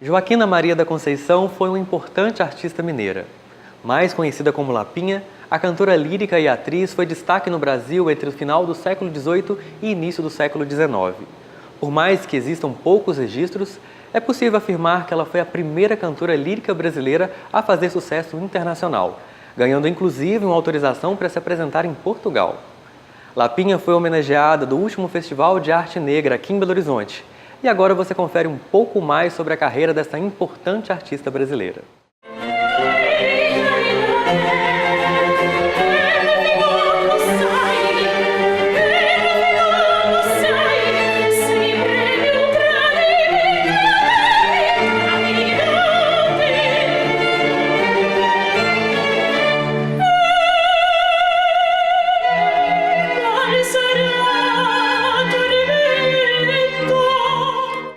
Joaquina Maria da Conceição foi uma importante artista mineira. Mais conhecida como Lapinha, a cantora lírica e atriz foi destaque no Brasil entre o final do século XVIII e início do século XIX. Por mais que existam poucos registros, é possível afirmar que ela foi a primeira cantora lírica brasileira a fazer sucesso internacional, ganhando inclusive uma autorização para se apresentar em Portugal. Lapinha foi homenageada do último Festival de Arte Negra aqui em Belo Horizonte. E agora você confere um pouco mais sobre a carreira dessa importante artista brasileira.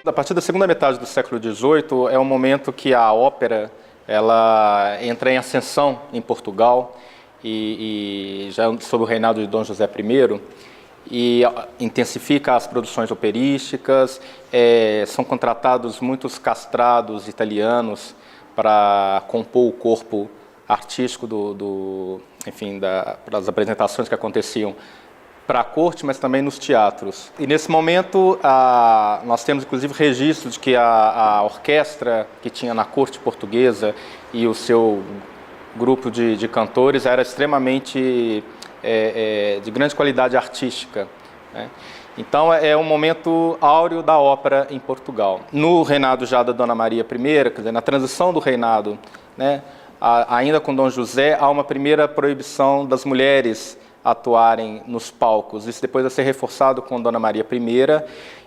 A partir da segunda metade do século XVIII é um momento que a ópera ela entra em ascensão em Portugal e já sob o reinado de Dom José I e intensifica as produções operísticas. São contratados muitos castrados italianos para compor o corpo artístico das apresentações que aconteciam para a corte, mas também nos teatros. E nesse momento nós temos inclusive registros de que a orquestra que tinha na corte portuguesa e o seu grupo de cantores era extremamente de grande qualidade artística, né? Então é um momento áureo da ópera em Portugal. No reinado já da Dona Maria I, quer dizer, na transição do reinado, né, ainda com Dom José, há uma primeira proibição das mulheres atuarem nos palcos. Isso depois vai ser reforçado com Dona Maria I.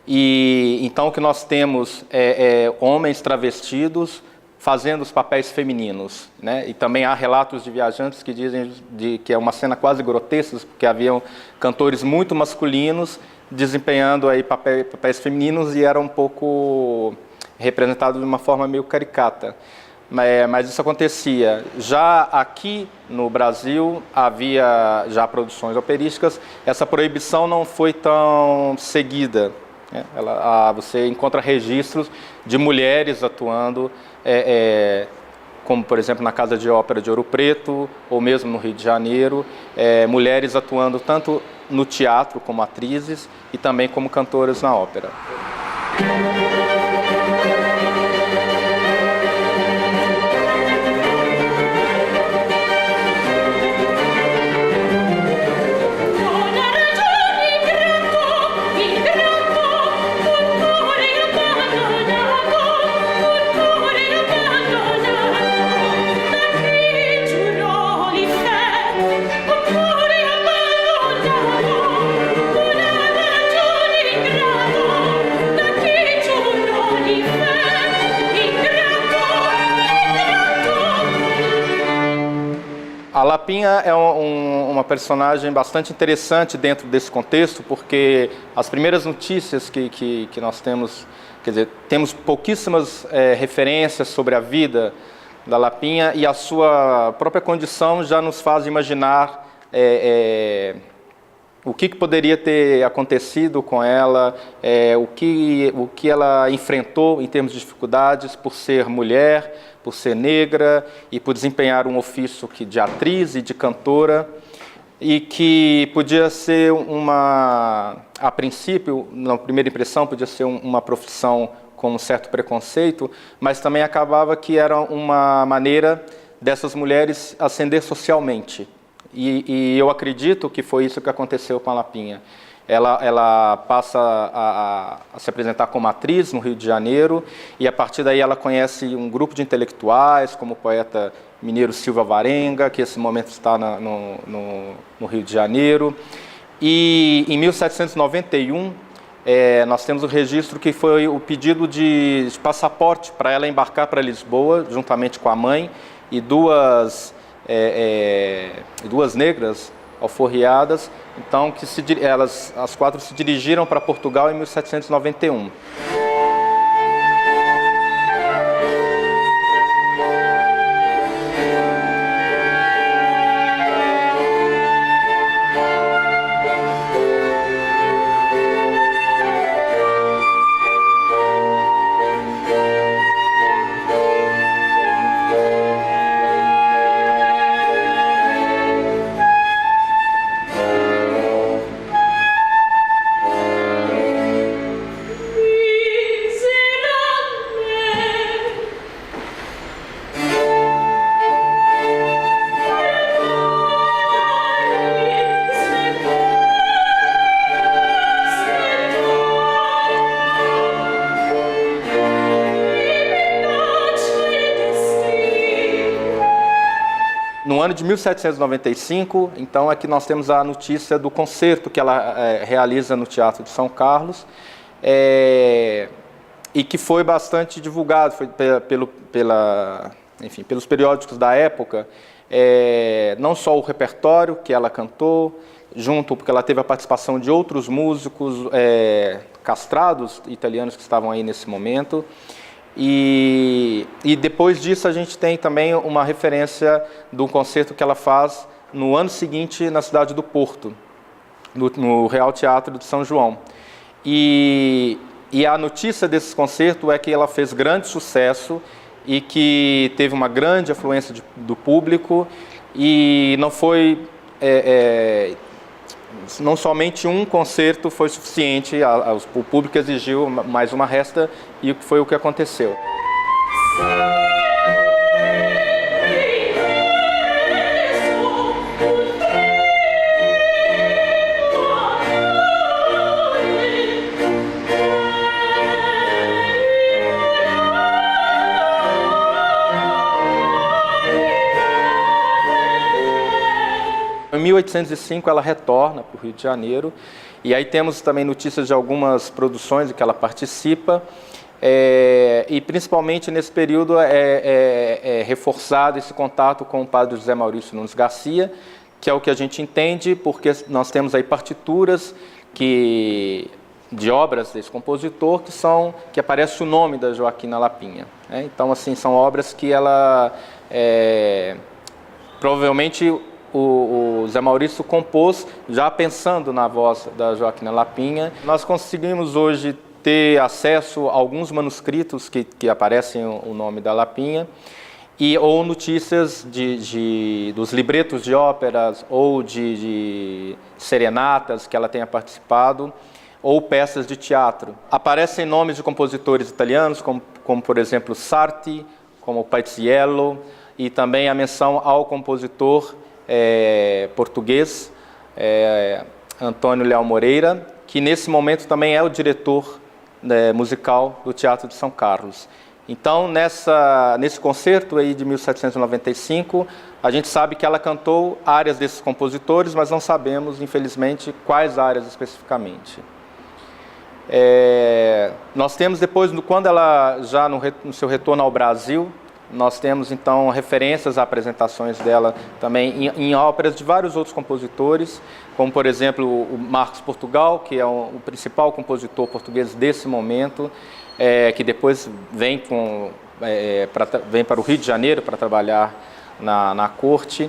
E então o que nós temos é homens travestidos fazendo os papéis femininos, né? E também há relatos de viajantes que dizem que é uma cena quase grotesca, porque haviam cantores muito masculinos desempenhando aí papéis femininos e era um pouco representado de uma forma meio caricata. Mas isso acontecia. Já aqui no Brasil havia já produções operísticas, essa proibição não foi tão seguida, né? Você encontra registros de mulheres atuando, como por exemplo na Casa de Ópera de Ouro Preto, ou mesmo no Rio de Janeiro, mulheres atuando tanto no teatro como atrizes e também como cantoras na ópera. A Lapinha é uma personagem bastante interessante dentro desse contexto, porque as primeiras notícias que nós temos, quer dizer, temos pouquíssimas referências sobre a vida da Lapinha e a sua própria condição já nos faz imaginar o que poderia ter acontecido com ela, o que ela enfrentou em termos de dificuldades por ser mulher, por ser negra e por desempenhar um ofício de atriz e de cantora, e que podia ser a princípio, na primeira impressão, podia ser uma profissão com um certo preconceito, mas também acabava que era uma maneira dessas mulheres ascender socialmente. E eu acredito que foi isso que aconteceu com a Lapinha. Ela passa a se apresentar como atriz no Rio de Janeiro e a partir daí ela conhece um grupo de intelectuais, como o poeta mineiro Silva Varenga, que nesse momento está no Rio de Janeiro. E em 1791 nós temos o registro que foi o pedido de passaporte para ela embarcar para Lisboa, juntamente com a mãe e duas negras alforriadas, então as quatro se dirigiram para Portugal em 1791. No ano de 1795, então, é que nós temos a notícia do concerto que ela realiza no Teatro de São Carlos, e que foi bastante divulgado, foi pelos periódicos da época, não só o repertório que ela cantou, junto, porque ela teve a participação de outros músicos castrados italianos que estavam aí nesse momento. E depois disso a gente tem também uma referência do concerto que ela faz no ano seguinte na cidade do Porto, no Real Teatro de São João. E a notícia desse concerto é que ela fez grande sucesso e que teve uma grande afluência do público, e não foi não somente um concerto foi suficiente, o público exigiu mais uma resta, e foi o que aconteceu. 1805 ela retorna para o Rio de Janeiro, e aí temos também notícias de algumas produções em que ela participa, e principalmente nesse período é reforçado esse contato com o padre José Maurício Nunes Garcia, que é o que a gente entende, porque nós temos aí partituras de obras desse compositor que aparece o nome da Joaquina Lapinha, né? Então, assim, são obras que ela provavelmente o Zé Maurício compôs já pensando na voz da Joaquina Lapinha. Nós conseguimos hoje ter acesso a alguns manuscritos que aparecem o nome da Lapinha, ou notícias dos libretos de óperas ou de serenatas que ela tenha participado, ou peças de teatro. Aparecem nomes de compositores italianos, como por exemplo Sarti, como Paisiello, e também a menção ao compositor português Antônio Leal Moreira, que nesse momento também é o diretor musical do Teatro de São Carlos. Então, nesse concerto aí de 1795, a gente sabe que ela cantou áreas desses compositores, mas não sabemos, infelizmente, quais áreas especificamente. Nós temos depois, quando ela já no seu retorno ao Brasil, nós temos então referências a apresentações dela também em óperas de vários outros compositores, como por exemplo o Marcos Portugal, que é o principal compositor português desse momento, que depois vem para o Rio de Janeiro para trabalhar na corte,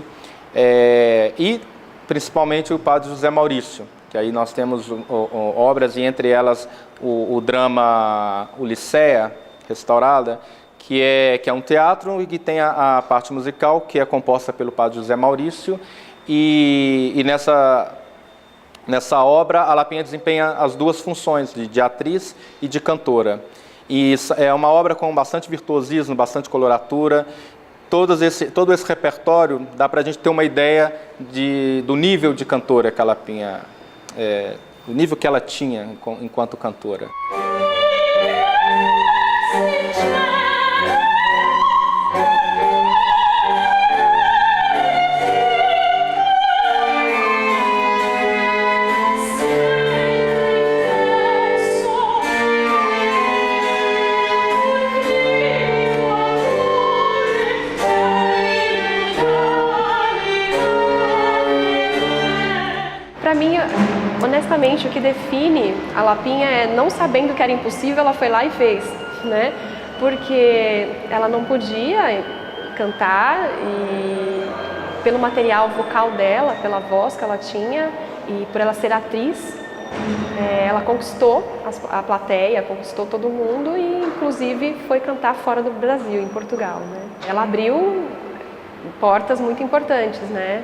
e principalmente o padre José Maurício, que aí nós temos obras, e entre elas o drama Ulisseia, restaurada, que é um teatro e que tem a parte musical, que é composta pelo padre José Maurício, e nessa obra a Lapinha desempenha as duas funções, de atriz e de cantora. E é uma obra com bastante virtuosismo, bastante coloratura. Todo esse repertório dá para a gente ter uma ideia do nível de cantora que a Lapinha, do nível que ela tinha enquanto cantora. Para mim, honestamente, o que define a Lapinha é, não sabendo que era impossível, ela foi lá e fez, né? Porque ela não podia cantar, e pelo material vocal dela, pela voz que ela tinha e por ela ser atriz, ela conquistou a plateia, conquistou todo mundo, e inclusive foi cantar fora do Brasil, em Portugal, né? Ela abriu portas muito importantes, né?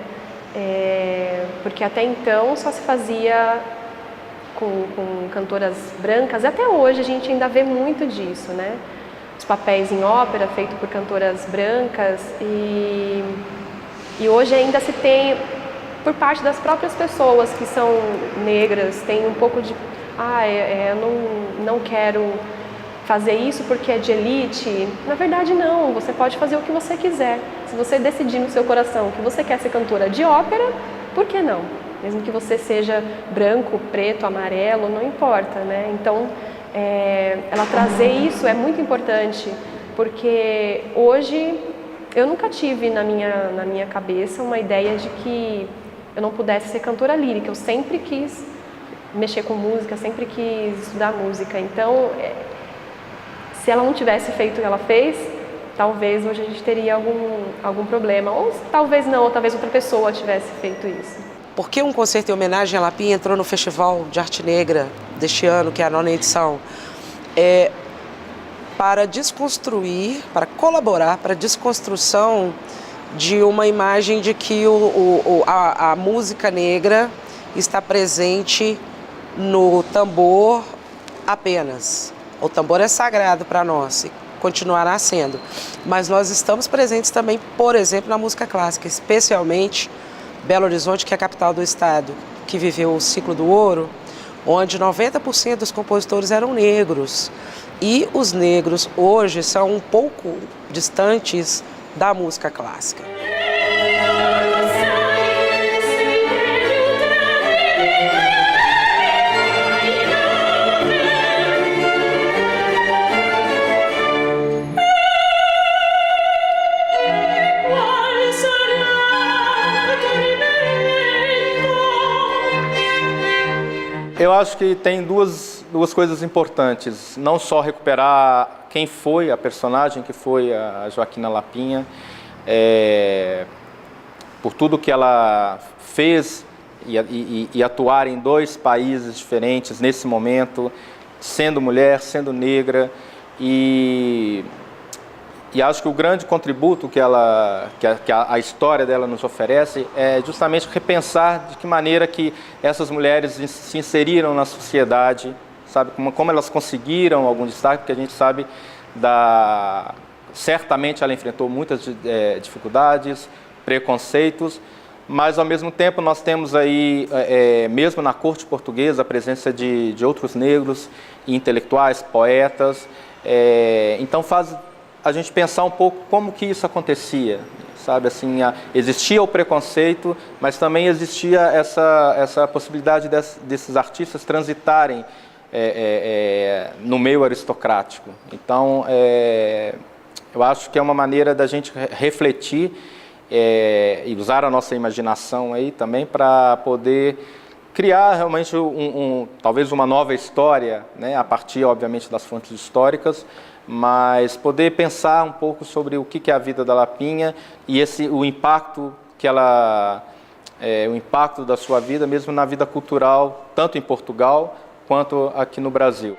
Porque até então só se fazia com cantoras brancas, e até hoje a gente ainda vê muito disso, né? Os papéis em ópera feitos por cantoras brancas, e hoje ainda se tem, por parte das próprias pessoas que são negras, tem um pouco de eu não quero fazer isso porque é de elite. Na verdade, não. Você pode fazer o que você quiser. Se você decidir no seu coração que você quer ser cantora de ópera, por que não? Mesmo que você seja branco, preto, amarelo, não importa, né? Então, ela trazer isso é muito importante, porque hoje eu nunca tive na minha cabeça uma ideia de que eu não pudesse ser cantora lírica. Eu sempre quis mexer com música, sempre quis estudar música. Então, se ela não tivesse feito o que ela fez, talvez hoje a gente teria algum problema. Ou talvez não, ou talvez outra pessoa tivesse feito isso. Por que um concerto em homenagem à Lapinha entrou no Festival de Arte Negra deste ano, que é a 9ª edição? Para desconstruir, para colaborar para a desconstrução de uma imagem de que a música negra está presente no tambor apenas. O tambor é sagrado para nós e continuará sendo, mas nós estamos presentes também, por exemplo, na música clássica, especialmente Belo Horizonte, que é a capital do estado, que viveu o ciclo do ouro, onde 90% dos compositores eram negros. E os negros hoje são um pouco distantes da música clássica. Eu acho que tem duas coisas importantes. Não só recuperar quem foi a personagem que foi a Joaquina Lapinha, por tudo que ela fez e atuar em 2 países diferentes nesse momento, sendo mulher, sendo negra, e acho que o grande contributo que a história dela nos oferece é justamente repensar de que maneira que essas mulheres se inseriram na sociedade, sabe, como elas conseguiram algum destaque, porque a gente sabe certamente ela enfrentou muitas dificuldades, preconceitos, mas ao mesmo tempo nós temos aí, mesmo na corte portuguesa, a presença de outros negros, intelectuais, poetas, então faz a gente pensar um pouco como que isso acontecia, sabe, assim, existia o preconceito, mas também existia essa possibilidade desses artistas transitarem no meio aristocrático. Então, eu acho que é uma maneira da gente refletir e usar a nossa imaginação aí também para poder criar realmente talvez uma nova história, né, a partir, obviamente, das fontes históricas, mas poder pensar um pouco sobre o que é a vida da Lapinha e o impacto o impacto da sua vida mesmo na vida cultural, tanto em Portugal quanto aqui no Brasil.